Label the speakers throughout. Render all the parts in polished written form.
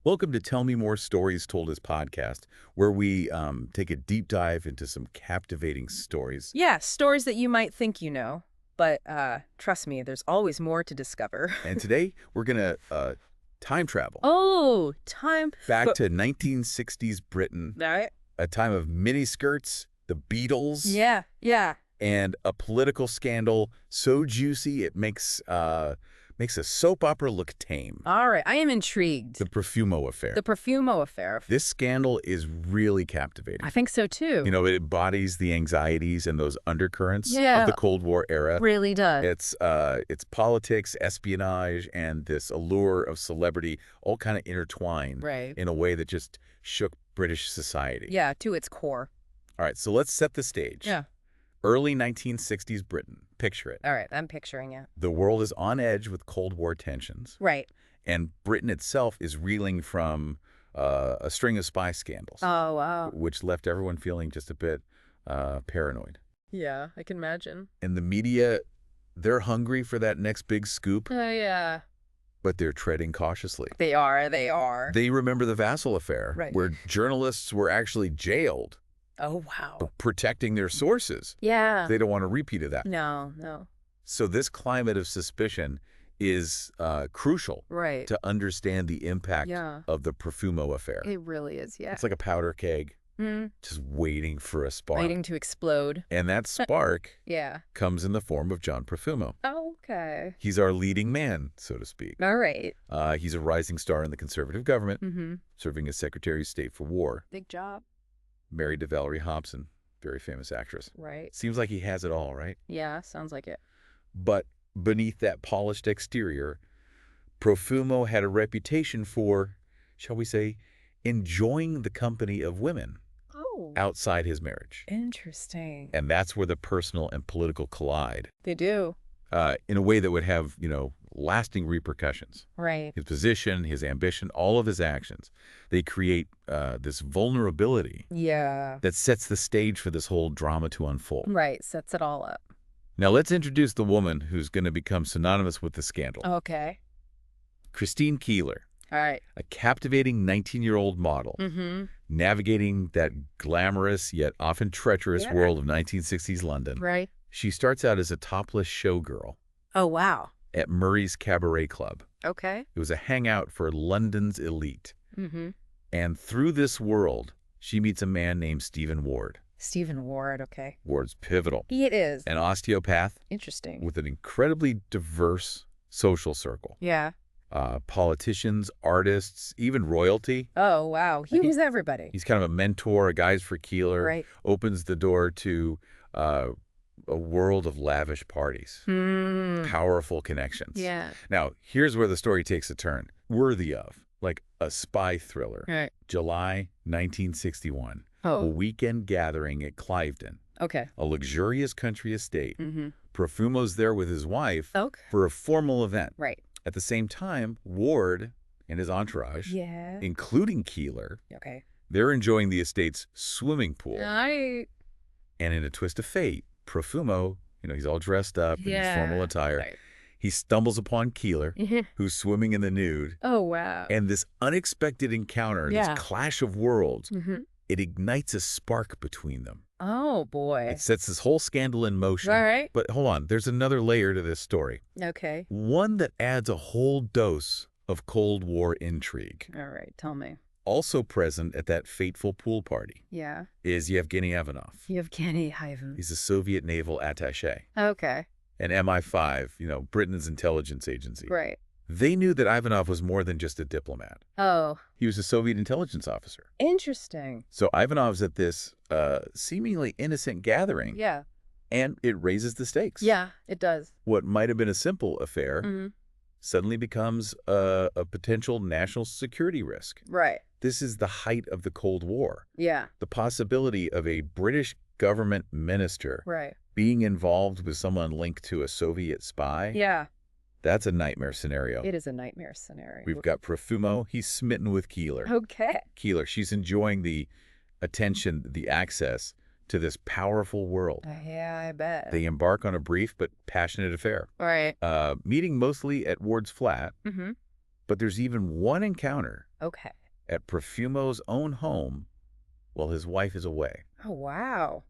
Speaker 1: Welcome to Tell Me More Stories Told as podcast, where we take a deep dive into some captivating stories.
Speaker 2: Yeah, stories that you might think you know, but trust me, there's always more to discover.
Speaker 1: And today we're going to time travel
Speaker 2: Oh, time
Speaker 1: back
Speaker 2: for
Speaker 1: to 1960s Britain,
Speaker 2: right?
Speaker 1: a time of miniskirts, the Beatles,
Speaker 2: Yeah.
Speaker 1: and a political scandal so juicy it makes a soap opera look tame.
Speaker 2: All right, I am intrigued.
Speaker 1: The Profumo affair.
Speaker 2: The Profumo affair.
Speaker 1: This scandal is really captivating.
Speaker 2: I think so too.
Speaker 1: You know, it embodies the anxieties and those undercurrents of
Speaker 2: Yeah.
Speaker 1: the Cold War era.
Speaker 2: Really does.
Speaker 1: It's politics, espionage, and this allure of celebrity all kind of intertwined
Speaker 2: Right.
Speaker 1: in a way that just shook British society.
Speaker 2: Yeah, to its core.
Speaker 1: All right, so let's set the stage.
Speaker 2: Yeah.
Speaker 1: Early 1960s Britain. Picture it.
Speaker 2: All right, I'm picturing it.
Speaker 1: The world is on edge with Cold War tensions,
Speaker 2: Right.
Speaker 1: and Britain itself is reeling from a string of spy scandals,
Speaker 2: Oh, wow.
Speaker 1: which left everyone feeling just a bit paranoid.
Speaker 2: Yeah, I can imagine.
Speaker 1: And the media, they're hungry for that next big scoop,
Speaker 2: Yeah.
Speaker 1: but they're treading cautiously.
Speaker 2: They are.
Speaker 1: They remember the Vassal affair,
Speaker 2: Right.
Speaker 1: where journalists were actually jailed
Speaker 2: Oh, wow.
Speaker 1: for protecting their sources.
Speaker 2: Yeah.
Speaker 1: They don't want a repeat of that.
Speaker 2: No.
Speaker 1: So this climate of suspicion is crucial
Speaker 2: Right.
Speaker 1: to understand the impact
Speaker 2: Yeah.
Speaker 1: of the Profumo affair.
Speaker 2: It really is, yeah.
Speaker 1: It's like a powder keg
Speaker 2: Mm,
Speaker 1: just waiting for a spark.
Speaker 2: waiting to explode.
Speaker 1: And that spark
Speaker 2: Yeah.
Speaker 1: comes in the form of John Profumo.
Speaker 2: Okay.
Speaker 1: He's our leading man, so to speak.
Speaker 2: All right.
Speaker 1: He's a rising star in the conservative government,
Speaker 2: Mm-hmm.
Speaker 1: serving as Secretary of State for War,
Speaker 2: Big job.
Speaker 1: married to Valerie Hobson, very famous actress.
Speaker 2: Right.
Speaker 1: Seems like he has it all, right?
Speaker 2: Yeah, sounds like it.
Speaker 1: But beneath that polished exterior, Profumo had a reputation for, shall we say, enjoying the company of women
Speaker 2: Oh.
Speaker 1: outside his marriage.
Speaker 2: Interesting.
Speaker 1: And that's where the personal and political collide
Speaker 2: They do.
Speaker 1: in a way that would have, lasting repercussions.
Speaker 2: Right.
Speaker 1: His position, his ambition, all of his actions, they create this vulnerability
Speaker 2: Yeah.
Speaker 1: that sets the stage for this whole drama to unfold.
Speaker 2: Right. Sets it all up.
Speaker 1: Now let's introduce the woman who's going to become synonymous with the scandal.
Speaker 2: Okay.
Speaker 1: Christine Keeler,
Speaker 2: All right.
Speaker 1: a captivating 19-year-old model,
Speaker 2: Mm-hmm.
Speaker 1: navigating that glamorous yet often treacherous
Speaker 2: Yeah.
Speaker 1: world of 1960s London.
Speaker 2: Right.
Speaker 1: She starts out as a topless showgirl
Speaker 2: Oh, wow.
Speaker 1: at Murray's Cabaret Club.
Speaker 2: Okay.
Speaker 1: It was a hangout for London's elite.
Speaker 2: Mm-hmm.
Speaker 1: And through this world, she meets a man named Stephen Ward.
Speaker 2: Stephen Ward. Okay.
Speaker 1: Ward's pivotal.
Speaker 2: It is.
Speaker 1: An osteopath
Speaker 2: Interesting.
Speaker 1: with an incredibly diverse social circle.
Speaker 2: Yeah.
Speaker 1: Politicians, artists, even royalty.
Speaker 2: Oh, wow. He was everybody.
Speaker 1: He's kind of a mentor, a guide for Keeler.
Speaker 2: Right.
Speaker 1: Opens the door to a world of lavish parties.
Speaker 2: Hmm.
Speaker 1: Powerful connections.
Speaker 2: Yeah.
Speaker 1: Now, here's where the story takes a turn. Worthy of, like a spy thriller.
Speaker 2: Right.
Speaker 1: July 1961. A
Speaker 2: Oh.
Speaker 1: weekend gathering at Cliveden,
Speaker 2: Okay.
Speaker 1: a luxurious country estate.
Speaker 2: Mm-hmm.
Speaker 1: Profumo's there with his wife
Speaker 2: Okay.
Speaker 1: for a formal event.
Speaker 2: Right.
Speaker 1: At the same time, Ward and his entourage,
Speaker 2: Yeah.
Speaker 1: including Keeler,
Speaker 2: Okay.
Speaker 1: they're enjoying the estate's swimming pool.
Speaker 2: I.
Speaker 1: And in a twist of fate, Profumo, he's all dressed up in his formal attire.
Speaker 2: Right.
Speaker 1: He stumbles upon Keeler, who's swimming in the nude.
Speaker 2: Oh, wow.
Speaker 1: And this unexpected encounter,
Speaker 2: Yeah.
Speaker 1: this clash of worlds,
Speaker 2: Mm-hmm.
Speaker 1: it ignites a spark between them.
Speaker 2: Oh, boy.
Speaker 1: It sets this whole scandal in motion.
Speaker 2: All right.
Speaker 1: But hold on, there's another layer to this story.
Speaker 2: Okay.
Speaker 1: One that adds a whole dose of Cold War intrigue.
Speaker 2: All right. Tell me.
Speaker 1: Also present at that fateful pool party
Speaker 2: Yeah.
Speaker 1: is Yevgeny Ivanov.
Speaker 2: Yevgeny Ivan.
Speaker 1: He's a Soviet naval attaché,
Speaker 2: Okay.
Speaker 1: an MI5, Britain's intelligence agency.
Speaker 2: Right.
Speaker 1: They knew that Ivanov was more than just a diplomat.
Speaker 2: Oh,
Speaker 1: He was a Soviet intelligence officer.
Speaker 2: interesting.
Speaker 1: So Ivanov's at this seemingly innocent gathering,
Speaker 2: Yeah.
Speaker 1: and it raises the stakes.
Speaker 2: Yeah, it does.
Speaker 1: What might have been a simple affair
Speaker 2: Mm-hmm.
Speaker 1: suddenly becomes a potential national security risk.
Speaker 2: Right.
Speaker 1: This is the height of the Cold War.
Speaker 2: Yeah.
Speaker 1: The possibility of a British government minister
Speaker 2: Right.
Speaker 1: being involved with someone linked to a Soviet spy,
Speaker 2: Yeah.
Speaker 1: that's a nightmare scenario.
Speaker 2: It is a nightmare scenario.
Speaker 1: We've got Profumo. He's smitten with Keeler.
Speaker 2: Okay.
Speaker 1: Keeler, she's enjoying the attention, the access to this powerful world.
Speaker 2: Yeah, I bet.
Speaker 1: They embark on a brief but passionate affair,
Speaker 2: Right.
Speaker 1: meeting mostly at Ward's flat,
Speaker 2: Mm-hmm.
Speaker 1: but there's even one encounter
Speaker 2: Okay.
Speaker 1: at Profumo's own home while his wife is away.
Speaker 2: Oh, wow.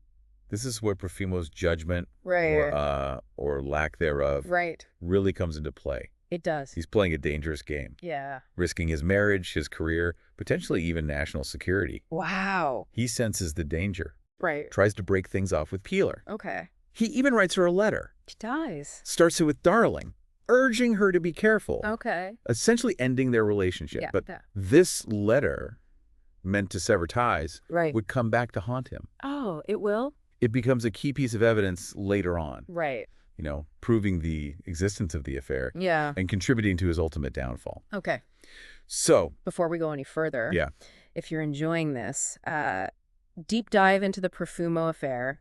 Speaker 1: This is where Profumo's judgment
Speaker 2: Right.
Speaker 1: or lack thereof
Speaker 2: Right.
Speaker 1: really comes into play.
Speaker 2: It does.
Speaker 1: He's playing a dangerous game,
Speaker 2: Yeah.
Speaker 1: risking his marriage, his career, potentially even national security.
Speaker 2: Wow.
Speaker 1: He senses the danger,
Speaker 2: Right.
Speaker 1: tries to break things off with Keeler.
Speaker 2: Okay.
Speaker 1: He even writes her a letter,
Speaker 2: She dies.
Speaker 1: starts it with darling, urging her to be careful,
Speaker 2: Okay.
Speaker 1: essentially ending their relationship.
Speaker 2: Yeah.
Speaker 1: But
Speaker 2: Yeah.
Speaker 1: this letter, meant to sever ties,
Speaker 2: Right.
Speaker 1: would come back to haunt him.
Speaker 2: Oh, it will?
Speaker 1: It becomes a key piece of evidence later on,
Speaker 2: Right.
Speaker 1: proving the existence of the affair
Speaker 2: Yeah.
Speaker 1: and contributing to his ultimate downfall.
Speaker 2: Okay.
Speaker 1: So,
Speaker 2: Before we go any further,
Speaker 1: yeah.
Speaker 2: if you're enjoying this, deep dive into the Profumo affair.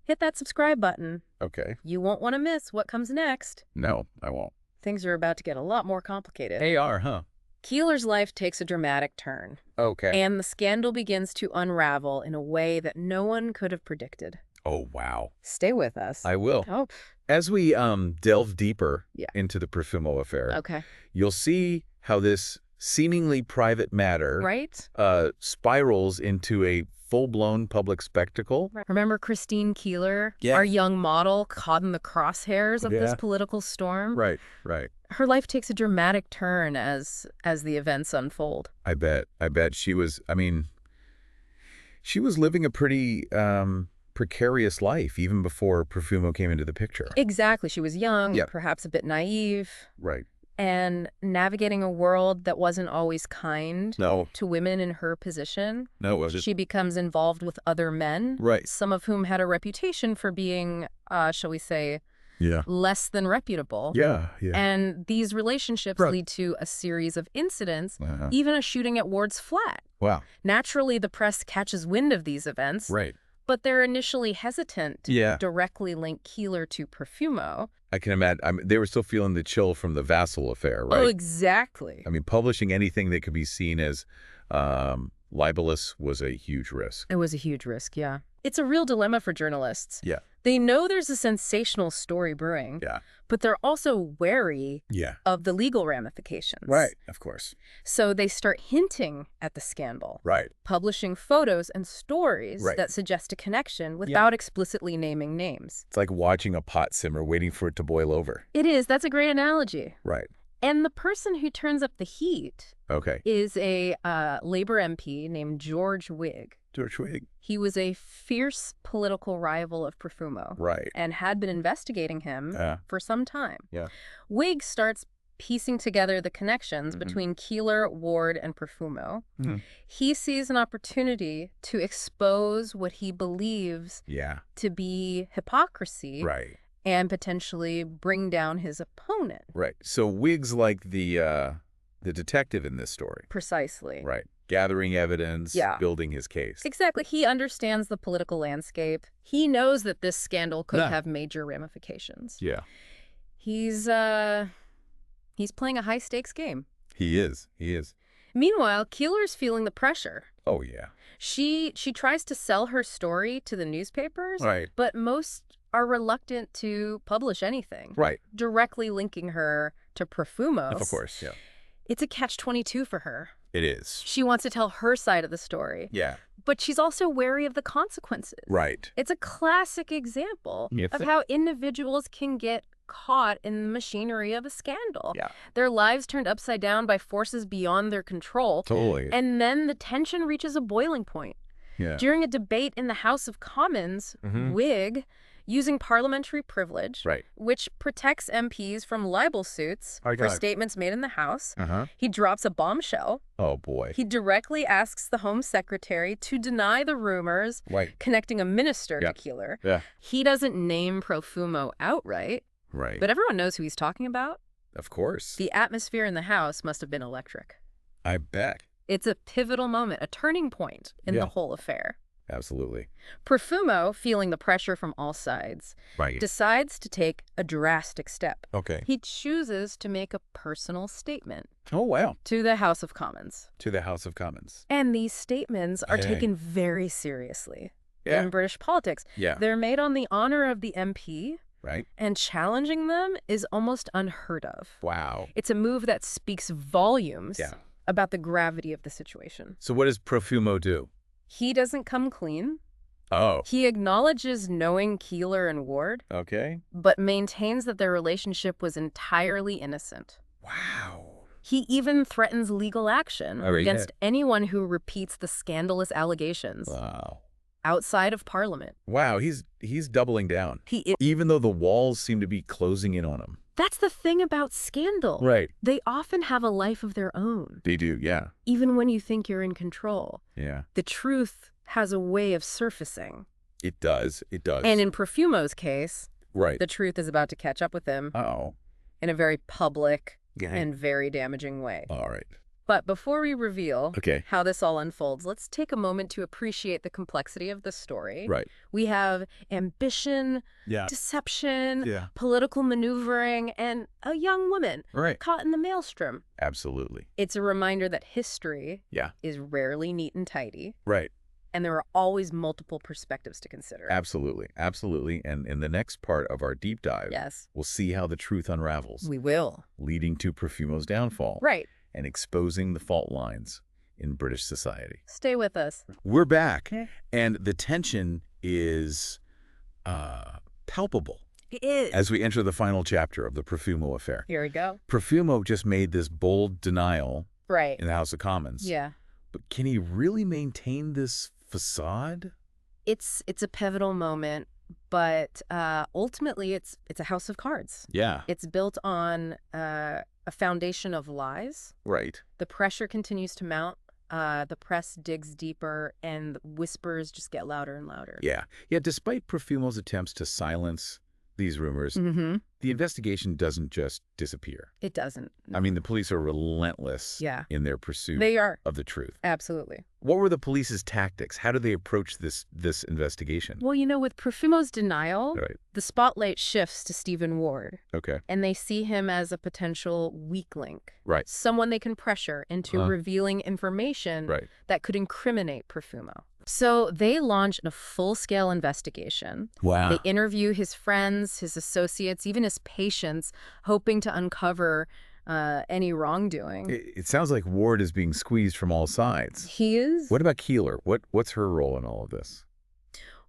Speaker 2: Hit that subscribe button.
Speaker 1: Okay.
Speaker 2: You won't want to miss what comes next.
Speaker 1: No, I won't.
Speaker 2: Things are about to get a lot more complicated.
Speaker 1: AR, huh?
Speaker 2: Keeler's life takes a dramatic turn,
Speaker 1: Okay.
Speaker 2: and the scandal begins to unravel in a way that no one could have predicted.
Speaker 1: Oh, wow.
Speaker 2: Stay with us.
Speaker 1: I will.
Speaker 2: Oh,
Speaker 1: As we delve deeper
Speaker 2: Yeah.
Speaker 1: into the Profumo affair,
Speaker 2: okay.
Speaker 1: you'll see how this seemingly private matter
Speaker 2: Right?
Speaker 1: spirals into a full-blown public spectacle.
Speaker 2: Remember Christine Keeler,
Speaker 1: Yeah.
Speaker 2: our young model caught in the crosshairs of this
Speaker 1: Yeah.
Speaker 2: political storm?
Speaker 1: Right, right.
Speaker 2: Her life takes a dramatic turn as the events unfold.
Speaker 1: I bet she was, she was living a pretty precarious life even before Profumo came into the picture.
Speaker 2: Exactly. She was young,
Speaker 1: Yep.
Speaker 2: perhaps a bit naive,
Speaker 1: Right.
Speaker 2: and navigating a world that wasn't always kind
Speaker 1: No,
Speaker 2: to women in her position.
Speaker 1: no, it wasn't.
Speaker 2: She becomes involved with other men,
Speaker 1: Right.
Speaker 2: some of whom had a reputation for being, shall we say,
Speaker 1: Yeah.
Speaker 2: less than reputable.
Speaker 1: Yeah, yeah.
Speaker 2: And these relationships
Speaker 1: Right.
Speaker 2: lead to a series of incidents,
Speaker 1: Uh-huh.
Speaker 2: even a shooting at Ward's flat.
Speaker 1: Wow.
Speaker 2: Naturally, the press catches wind of these events,
Speaker 1: Right.
Speaker 2: but they're initially hesitant to
Speaker 1: Yeah.
Speaker 2: directly link Keeler to Profumo.
Speaker 1: I can imagine. They were still feeling the chill from the Vassal affair, right?
Speaker 2: Oh, exactly.
Speaker 1: Publishing anything that could be seen as libelous was a huge risk.
Speaker 2: It was a huge risk, yeah. It's a real dilemma for journalists.
Speaker 1: Yeah.
Speaker 2: They know there's a sensational story brewing,
Speaker 1: Yeah.
Speaker 2: but they're also wary
Speaker 1: Yeah.
Speaker 2: of the legal ramifications.
Speaker 1: Right. Of course.
Speaker 2: So they start hinting at the scandal,
Speaker 1: Right.
Speaker 2: publishing photos and stories
Speaker 1: Right.
Speaker 2: that suggest a connection without explicitly naming names.
Speaker 1: It's like watching a pot simmer, waiting for it to boil over.
Speaker 2: It is. That's a great analogy.
Speaker 1: Right.
Speaker 2: And the person who turns up the heat
Speaker 1: Okay.
Speaker 2: is a Labor MP named George Whig.
Speaker 1: George Whig.
Speaker 2: He was a fierce political rival of Profumo.
Speaker 1: Right.
Speaker 2: And had been investigating him for some time.
Speaker 1: Yeah.
Speaker 2: Whig starts piecing together the connections between Keeler, Ward, and Profumo. He sees an opportunity to expose what he believes
Speaker 1: Yeah.
Speaker 2: to be hypocrisy
Speaker 1: Right.
Speaker 2: and potentially bring down his opponent.
Speaker 1: Right. So Whig's like the detective in this story.
Speaker 2: Precisely.
Speaker 1: Right. Gathering evidence,
Speaker 2: Yeah.
Speaker 1: building his case.
Speaker 2: Exactly. He understands the political landscape. He knows that this scandal could
Speaker 1: Yeah.
Speaker 2: have major ramifications.
Speaker 1: Yeah.
Speaker 2: He's playing a high-stakes game.
Speaker 1: He is. He is.
Speaker 2: Meanwhile, Keeler's feeling the pressure.
Speaker 1: Oh, yeah.
Speaker 2: She tries to sell her story to the newspapers,
Speaker 1: Right.
Speaker 2: but most are reluctant to publish anything
Speaker 1: Right.
Speaker 2: directly linking her to Profumo.
Speaker 1: Of course. Yeah.
Speaker 2: It's a catch-22 for her.
Speaker 1: It is.
Speaker 2: She wants to tell her side of the story,
Speaker 1: Yeah.
Speaker 2: but she's also wary of the consequences.
Speaker 1: Right.
Speaker 2: It's a classic example
Speaker 1: You
Speaker 2: of
Speaker 1: think-
Speaker 2: how individuals can get caught in the machinery of a scandal.
Speaker 1: Yeah.
Speaker 2: Their lives turned upside down by forces beyond their control.
Speaker 1: Totally.
Speaker 2: And then the tension reaches a boiling point.
Speaker 1: Yeah.
Speaker 2: During a debate in the House of Commons, Whig, using parliamentary privilege,
Speaker 1: Right.
Speaker 2: which protects MPs from libel suits
Speaker 1: I
Speaker 2: for
Speaker 1: got it.
Speaker 2: statements made in the House,
Speaker 1: Uh-huh.
Speaker 2: he drops a bombshell.
Speaker 1: Oh, boy.
Speaker 2: He directly asks the Home Secretary to deny the rumors
Speaker 1: Right.
Speaker 2: connecting a minister
Speaker 1: Yeah.
Speaker 2: to Keeler.
Speaker 1: Yeah.
Speaker 2: He doesn't name Profumo outright,
Speaker 1: Right.
Speaker 2: but everyone knows who he's talking about.
Speaker 1: Of course.
Speaker 2: The atmosphere in the House must have been electric.
Speaker 1: I bet.
Speaker 2: It's a pivotal moment, a turning point in
Speaker 1: Yeah.
Speaker 2: the whole affair.
Speaker 1: Absolutely.
Speaker 2: Profumo, feeling the pressure from all sides,
Speaker 1: Right.
Speaker 2: decides to take a drastic step.
Speaker 1: Okay.
Speaker 2: He chooses to make a personal statement
Speaker 1: Oh, wow.
Speaker 2: to the House of Commons.
Speaker 1: To the House of Commons.
Speaker 2: And these statements are
Speaker 1: Hey.
Speaker 2: taken very seriously
Speaker 1: Yeah.
Speaker 2: in British politics.
Speaker 1: Yeah.
Speaker 2: They're made on the honor of the MP,
Speaker 1: Right.
Speaker 2: and challenging them is almost unheard of.
Speaker 1: Wow.
Speaker 2: It's a move that speaks volumes
Speaker 1: Yeah.
Speaker 2: about the gravity of the situation.
Speaker 1: So what does Profumo do?
Speaker 2: He doesn't come clean.
Speaker 1: Oh.
Speaker 2: He acknowledges knowing Keeler and Ward,
Speaker 1: Okay.
Speaker 2: but maintains that their relationship was entirely innocent.
Speaker 1: Wow.
Speaker 2: He even threatens legal action
Speaker 1: Oh, yeah.
Speaker 2: against anyone who repeats the scandalous allegations
Speaker 1: Wow.
Speaker 2: outside of Parliament.
Speaker 1: Wow, he's doubling down. Even though the walls seem to be closing in on him.
Speaker 2: That's the thing about scandal.
Speaker 1: Right.
Speaker 2: They often have a life of their own.
Speaker 1: They do, yeah.
Speaker 2: Even when you think you're in control.
Speaker 1: Yeah.
Speaker 2: The truth has a way of surfacing.
Speaker 1: It does. It does.
Speaker 2: And in Profumo's case,
Speaker 1: right.
Speaker 2: the truth is about to catch up with him
Speaker 1: Uh-oh.
Speaker 2: in a very public
Speaker 1: Yeah.
Speaker 2: and very damaging way.
Speaker 1: All right.
Speaker 2: But before we reveal
Speaker 1: Okay.
Speaker 2: how this all unfolds, let's take a moment to appreciate the complexity of the story.
Speaker 1: Right.
Speaker 2: We have ambition,
Speaker 1: Yeah.
Speaker 2: deception,
Speaker 1: Yeah.
Speaker 2: political maneuvering, and a young woman
Speaker 1: Right.
Speaker 2: caught in the maelstrom.
Speaker 1: Absolutely.
Speaker 2: It's a reminder that history
Speaker 1: Yeah.
Speaker 2: is rarely neat and tidy,
Speaker 1: Right.
Speaker 2: and there are always multiple perspectives to consider.
Speaker 1: Absolutely. Absolutely. And in the next part of our deep dive,
Speaker 2: Yes.
Speaker 1: we'll see how the truth unravels,
Speaker 2: We will.
Speaker 1: leading to Profumo's downfall.
Speaker 2: Right.
Speaker 1: And exposing the fault lines in British society.
Speaker 2: Stay with us.
Speaker 1: We're back, and the tension is palpable
Speaker 2: It is.
Speaker 1: as we enter the final chapter of the Profumo affair.
Speaker 2: Here we go.
Speaker 1: Profumo just made this bold denial
Speaker 2: Right.
Speaker 1: in the House of Commons.
Speaker 2: Yeah.
Speaker 1: But can he really maintain this facade?
Speaker 2: It's a pivotal moment, but ultimately it's a house of cards.
Speaker 1: Yeah.
Speaker 2: It's built on a foundation of lies.
Speaker 1: Right.
Speaker 2: The pressure continues to mount. The press digs deeper, and whispers just get louder and louder.
Speaker 1: Yeah. Yeah, despite Profumo's attempts to silence these rumors,
Speaker 2: Mm-hmm.
Speaker 1: the investigation doesn't just disappear.
Speaker 2: It doesn't.
Speaker 1: I mean, the police are relentless
Speaker 2: Yeah.
Speaker 1: in their pursuit
Speaker 2: They are.
Speaker 1: of the truth.
Speaker 2: Absolutely.
Speaker 1: What were the police's tactics? How did they approach this investigation?
Speaker 2: Well, with Profumo's denial,
Speaker 1: Right.
Speaker 2: the spotlight shifts to Stephen Ward,
Speaker 1: Okay.
Speaker 2: and they see him as a potential weak link.
Speaker 1: Right.
Speaker 2: Someone they can pressure into revealing information
Speaker 1: Right.
Speaker 2: that could incriminate Profumo. So they launch a full-scale investigation.
Speaker 1: Wow.
Speaker 2: They interview his friends, his associates, even his patients, hoping to uncover any wrongdoing.
Speaker 1: It sounds like Ward is being squeezed from all sides.
Speaker 2: He is?
Speaker 1: What about Keeler? What's her role in all of this?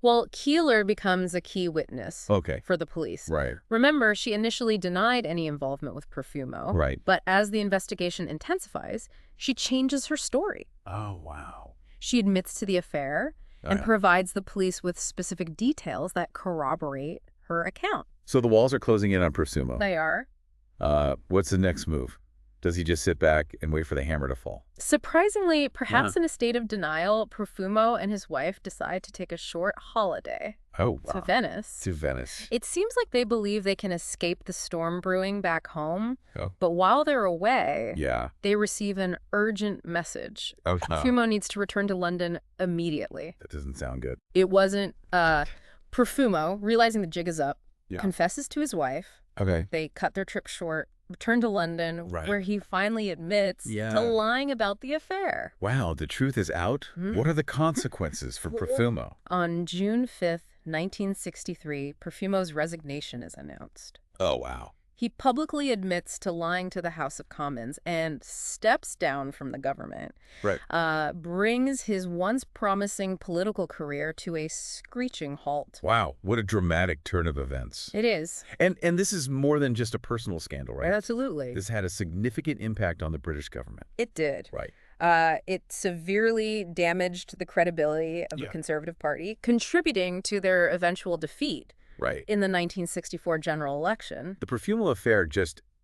Speaker 2: Well, Keeler becomes a key witness
Speaker 1: Okay.
Speaker 2: for the police.
Speaker 1: Right.
Speaker 2: Remember, she initially denied any involvement with Profumo.
Speaker 1: Right.
Speaker 2: But as the investigation intensifies, she changes her story.
Speaker 1: Oh, wow.
Speaker 2: She admits to the affair and
Speaker 1: Yeah.
Speaker 2: provides the police with specific details that corroborate her account.
Speaker 1: So the walls are closing in on Profumo.
Speaker 2: They are.
Speaker 1: What's the next move? Does he just sit back and wait for the hammer to fall?
Speaker 2: Surprisingly, perhaps in a state of denial, Profumo and his wife decide to take a short holiday
Speaker 1: Oh,
Speaker 2: to
Speaker 1: wow.
Speaker 2: Venice.
Speaker 1: To Venice.
Speaker 2: It seems like they believe they can escape the storm brewing back home,
Speaker 1: Oh.
Speaker 2: but while they're away,
Speaker 1: Yeah.
Speaker 2: they receive an urgent message.
Speaker 1: Oh, no.
Speaker 2: Profumo needs to return to London immediately.
Speaker 1: That doesn't sound good.
Speaker 2: It wasn't Profumo, realizing the jig is up,
Speaker 1: Yeah.
Speaker 2: confesses to his wife.
Speaker 1: Okay.
Speaker 2: They cut their trip short, return to London,
Speaker 1: Right.
Speaker 2: where he finally admits
Speaker 1: Yeah.
Speaker 2: to lying about the affair.
Speaker 1: Wow, the truth is out? What are the consequences for Profumo?
Speaker 2: On June 5th, 1963, Profumo's resignation is announced.
Speaker 1: Oh, wow.
Speaker 2: He publicly admits to lying to the House of Commons and steps down from the government.
Speaker 1: Right.
Speaker 2: Brings his once promising political career to a screeching halt.
Speaker 1: Wow, what a dramatic turn of events.
Speaker 2: It is.
Speaker 1: And this is more than just a personal scandal, right?
Speaker 2: Absolutely.
Speaker 1: This had a significant impact on the British government.
Speaker 2: It did.
Speaker 1: Right.
Speaker 2: It severely damaged the credibility of the Conservative Party, contributing to their eventual defeat
Speaker 1: Right.
Speaker 2: in the 1964 general election.
Speaker 1: The Profumo affair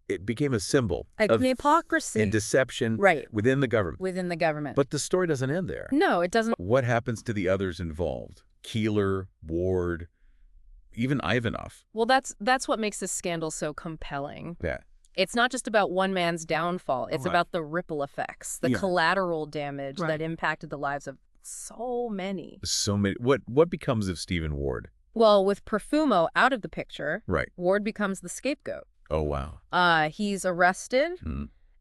Speaker 1: it became a symbol
Speaker 2: Like
Speaker 1: of
Speaker 2: hypocrisy.
Speaker 1: and deception
Speaker 2: Right.
Speaker 1: within the government.
Speaker 2: Within the government.
Speaker 1: But the story doesn't end there.
Speaker 2: No, it doesn't.
Speaker 1: What happens to the others involved? Keeler, Ward, even Ivanov.
Speaker 2: Well, that's what makes this scandal so compelling.
Speaker 1: Yeah.
Speaker 2: It's not just about one man's downfall. It's
Speaker 1: Right.
Speaker 2: about the ripple effects, the
Speaker 1: Yeah.
Speaker 2: collateral damage
Speaker 1: Right.
Speaker 2: that impacted the lives of so many.
Speaker 1: So many. What becomes of Stephen Ward?
Speaker 2: Well, with Profumo out of the picture,
Speaker 1: Right.
Speaker 2: Ward becomes the scapegoat.
Speaker 1: Oh, wow.
Speaker 2: He's arrested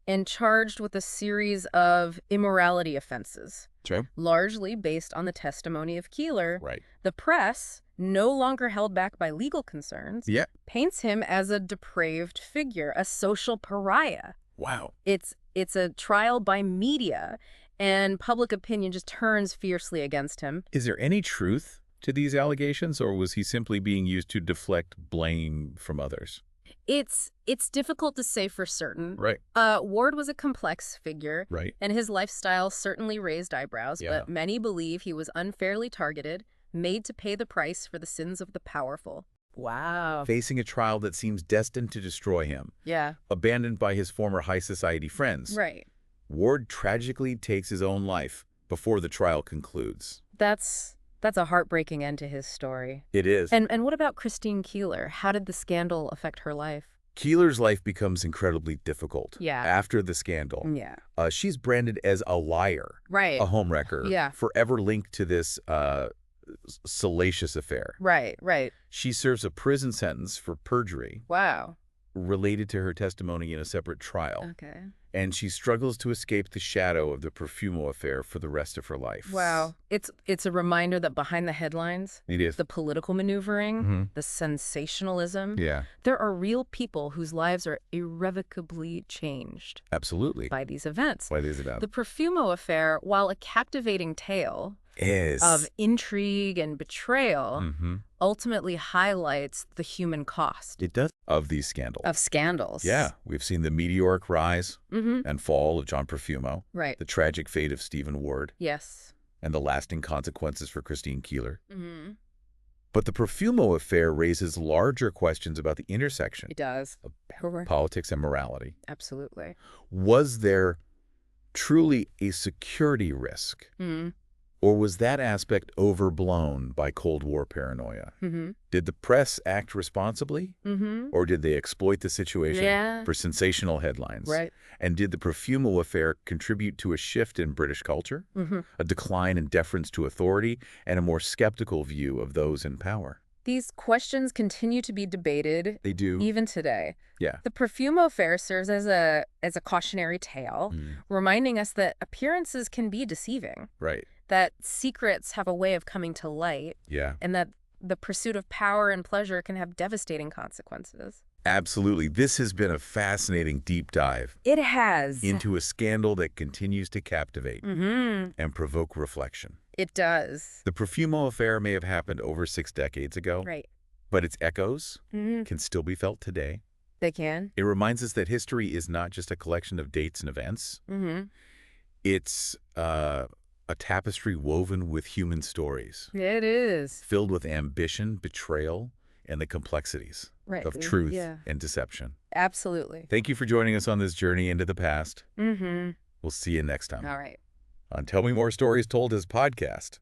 Speaker 2: and charged with a series of immorality offenses,
Speaker 1: True.
Speaker 2: largely based on the testimony of Keeler.
Speaker 1: Right.
Speaker 2: The press, no longer held back by legal concerns,
Speaker 1: Yeah.
Speaker 2: paints him as a depraved figure, a social pariah.
Speaker 1: Wow.
Speaker 2: It's It's a trial by media, and public opinion just turns fiercely against him.
Speaker 1: Is there any truth to these allegations, or was he simply being used to deflect blame from others?
Speaker 2: It's difficult to say for certain.
Speaker 1: Right.
Speaker 2: Ward was a complex figure,
Speaker 1: Right.
Speaker 2: and his lifestyle certainly raised eyebrows,
Speaker 1: Yeah.
Speaker 2: but many believe he was unfairly targeted, made to pay the price for the sins of the powerful. Wow.
Speaker 1: Facing a trial that seems destined to destroy him,
Speaker 2: Yeah.
Speaker 1: abandoned by his former high society friends,
Speaker 2: Right.
Speaker 1: Ward tragically takes his own life before the trial concludes.
Speaker 2: That's a heartbreaking end to his story.
Speaker 1: It is.
Speaker 2: And what about Christine Keeler? How did the scandal affect her life?
Speaker 1: Keeler's life becomes incredibly difficult
Speaker 2: Yeah.
Speaker 1: after the scandal.
Speaker 2: Yeah.
Speaker 1: She's branded as a liar,
Speaker 2: Right.
Speaker 1: a homewrecker,
Speaker 2: Yeah.
Speaker 1: forever linked to this salacious affair.
Speaker 2: Right.
Speaker 1: She serves a prison sentence for perjury
Speaker 2: Wow.
Speaker 1: related to her testimony in a separate trial.
Speaker 2: Okay.
Speaker 1: And she struggles to escape the shadow of the Profumo affair for the rest of her life.
Speaker 2: Wow. It's a reminder that behind the headlines,
Speaker 1: It is.
Speaker 2: the political maneuvering, the sensationalism,
Speaker 1: Yeah,
Speaker 2: there are real people whose lives are irrevocably changed
Speaker 1: absolutely.
Speaker 2: by these events.
Speaker 1: Why is it
Speaker 2: The Profumo affair, while a captivating tale
Speaker 1: is
Speaker 2: of intrigue and betrayal, ultimately highlights the human cost
Speaker 1: It does. Of these scandals.
Speaker 2: of scandals.
Speaker 1: Yeah, we've seen the meteoric rise and fall of John Profumo,
Speaker 2: Right.
Speaker 1: the tragic fate of Stephen Ward,
Speaker 2: Yes.
Speaker 1: and the lasting consequences for Christine Keeler.
Speaker 2: Mm-hmm.
Speaker 1: But the Profumo affair raises larger questions about the intersection
Speaker 2: It does.
Speaker 1: of
Speaker 2: Correct.
Speaker 1: politics and morality.
Speaker 2: Absolutely.
Speaker 1: Was there truly a security risk,
Speaker 2: Mm-hmm.
Speaker 1: or was that aspect overblown by Cold War paranoia?
Speaker 2: Mm-hmm.
Speaker 1: Did the press act responsibly,
Speaker 2: Mm-hmm.
Speaker 1: or did they exploit the situation
Speaker 2: Yeah.
Speaker 1: for sensational headlines?
Speaker 2: Right.
Speaker 1: And did the Profumo affair contribute to a shift in British culture,
Speaker 2: Mm-hmm.
Speaker 1: a decline in deference to authority, and a more skeptical view of those in power?
Speaker 2: These questions continue to be debated
Speaker 1: They do.
Speaker 2: even today.
Speaker 1: Yeah.
Speaker 2: The Profumo affair serves as a cautionary tale, reminding us that appearances can be deceiving,
Speaker 1: Right.
Speaker 2: that secrets have a way of coming to light,
Speaker 1: Yeah.
Speaker 2: and that the pursuit of power and pleasure can have devastating consequences.
Speaker 1: Absolutely. This has been a fascinating deep dive
Speaker 2: It has.
Speaker 1: into a scandal that continues to captivate
Speaker 2: Mm-hmm.
Speaker 1: and provoke reflection.
Speaker 2: It does.
Speaker 1: The Profumo affair may have happened over 6 decades ago,
Speaker 2: Right.
Speaker 1: but its echoes
Speaker 2: Mm-hmm.
Speaker 1: can still be felt today.
Speaker 2: They can.
Speaker 1: It reminds us that history is not just a collection of dates and events.
Speaker 2: Mm-hmm.
Speaker 1: It's a tapestry woven with human stories,
Speaker 2: It is.
Speaker 1: filled with ambition, betrayal, and the complexities
Speaker 2: Right.
Speaker 1: of truth
Speaker 2: Yeah.
Speaker 1: and deception.
Speaker 2: Absolutely.
Speaker 1: Thank you for joining us on this journey into the past.
Speaker 2: Mm-hmm.
Speaker 1: We'll see you next time
Speaker 2: All right.
Speaker 1: on Tell Me More Stories Told As podcast.